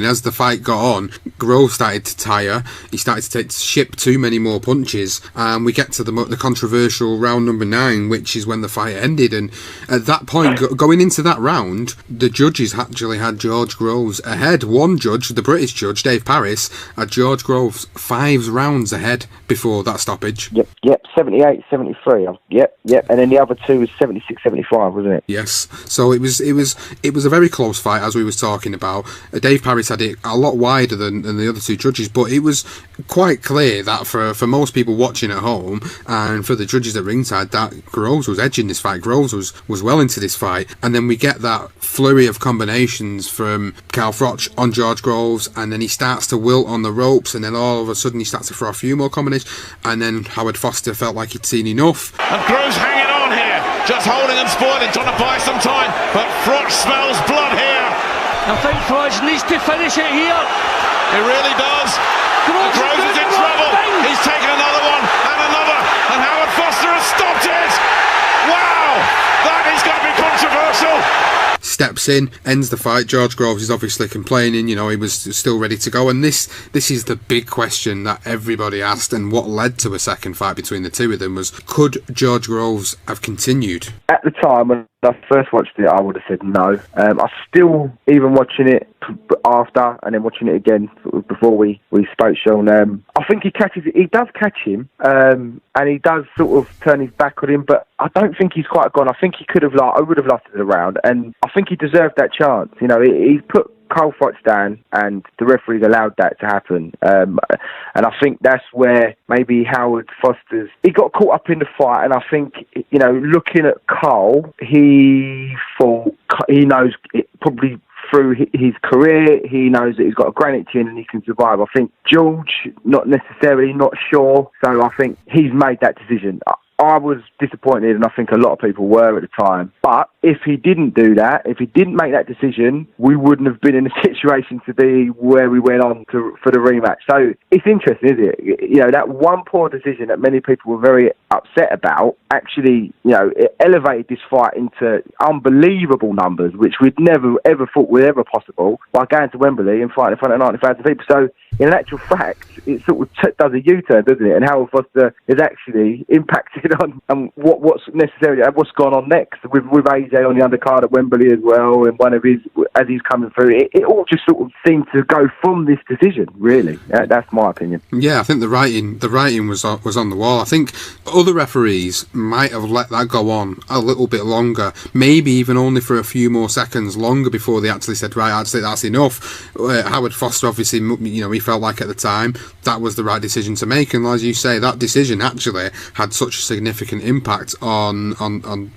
And as the fight got on, Groves started to tire. He started to ship too many more punches, and we get to the controversial round number 9, which is when the fight ended. And at that point, going into that round, the judges actually had George Groves ahead. One judge, the British judge, Dave Parris, had George Groves 5 rounds ahead before that stoppage. Yep, 78-73. Yep. And then the other two was 76-75, wasn't it? Yes. So it was a very close fight, as we was talking about. Dave Parris had it a lot wider than the other two judges, but it was quite clear that for most people watching at home and for the judges at ringside, that Groves was edging this fight. Groves was well into this fight, and then we get that flurry of combinations from Carl Froch on George Groves, and then he starts to wilt on the ropes, and then all of a sudden he starts to throw a few more combinations, and then Howard Foster felt like he'd seen enough. And Groves hanging on here, just holding and spoiling, trying to buy some time, but Froch smells blood here. I think Froch needs to finish it here. It really does. Groves is in trouble. He's taken another one and another, and Howard Foster has stopped it. Wow, that is going to be controversial. Steps in, ends the fight. George Groves is obviously complaining, he was still ready to go, and this is the big question that everybody asked, and what led to a second fight between the two of them was, could George Groves have continued? At the time when I first watched it, I would have said no. I still, even watching it after and then watching it again before we spoke, Sean, I think he does catch him, and he does sort of turn his back on him, but I don't think he's quite gone. I think he I would have lasted a round, and I think he deserved that chance. He's put Carl Froch down, and the referees allowed that to happen. And I think that's where maybe Howard Foster's... He got caught up in the fight, and I think, looking at Carl, he thought... He knows it probably... Through his career, he knows that he's got a granite chin and he can survive. I think George, not sure. So I think he's made that decision. I was disappointed, and I think a lot of people were at the time. But if he didn't do that, if he didn't make that decision, we wouldn't have been in a situation to be where we went on for the rematch. So it's interesting, isn't it? That one poor decision that many people were very upset about actually, it elevated this fight into unbelievable numbers, which we'd never ever thought were ever possible, by going to Wembley and fighting in front of 90,000 people. So in actual fact, it sort of does a U-turn, doesn't it? And Howard Foster is actually impacted on what's gone on next with AJ on the undercard at Wembley as well, and one of his, as he's coming through, it all just sort of seemed to go from this decision, really. That's my opinion. Yeah, I think the writing was on the wall. I think other referees might have let that go on a little bit longer, maybe even only for a few more seconds longer before they actually said, right, actually that's enough. Howard Foster, obviously, he felt like at the time that was the right decision to make, and as you say, that decision actually had such a significant impact on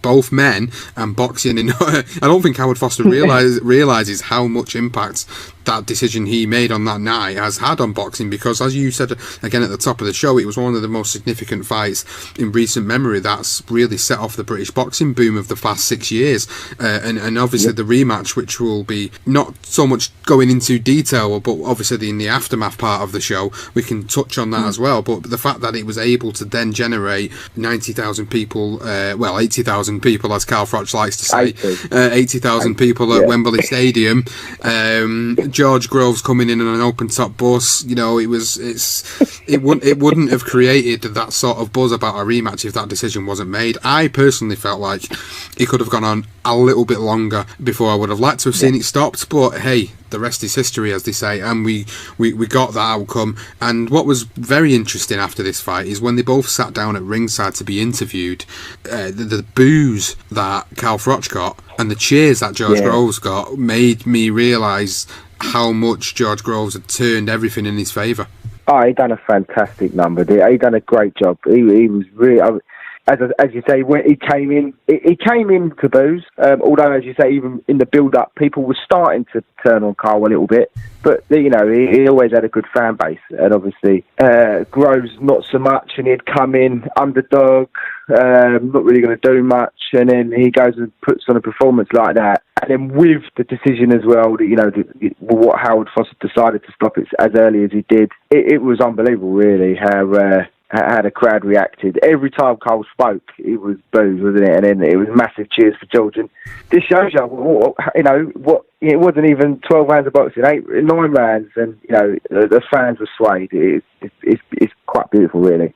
both men and boxing. And I don't think Howard Foster realises how much impact that decision he made on that night has had on boxing, because as you said again at the top of the show, it was one of the most significant fights in recent memory that's really set off the British boxing boom of the past 6 years, and obviously the rematch, which will be not so much going into detail, but obviously in the aftermath part of the show we can touch on that as well. But the fact that it was able to then generate 90,000 people, 80,000 people as Carl Froch likes to say, 80,000 people at Wembley Stadium, George Groves coming in on an open top bus, it wouldn't have created that sort of buzz about a rematch if that decision wasn't made. I personally felt like it could have gone on a little bit longer before I would have liked to have seen it stopped, but hey, the rest is history, as they say, and we got that outcome. And what was very interesting after this fight is when they both sat down at ringside to be interviewed, the boos that Carl Froch got and the cheers that George Groves got made me realise how much George Groves had turned everything in his favour. Oh, he done a fantastic number. He done a great job. He was really... As you say, when he came in to boos. Although, as you say, even in the build-up, people were starting to turn on Carl a little bit. But he always had a good fan base, and obviously Groves not so much. And he'd come in underdog, not really going to do much, and then he goes and puts on a performance like that. And then with the decision as well, what Howard Foster decided to stop it as early as he did, it was unbelievable, really, how the crowd reacted. Every time Cole spoke, it was boos, wasn't it? And then it was massive cheers for George. And this shows you, what it wasn't even 12 rounds of boxing, 9 rounds, and the fans were swayed. It's quite beautiful, really.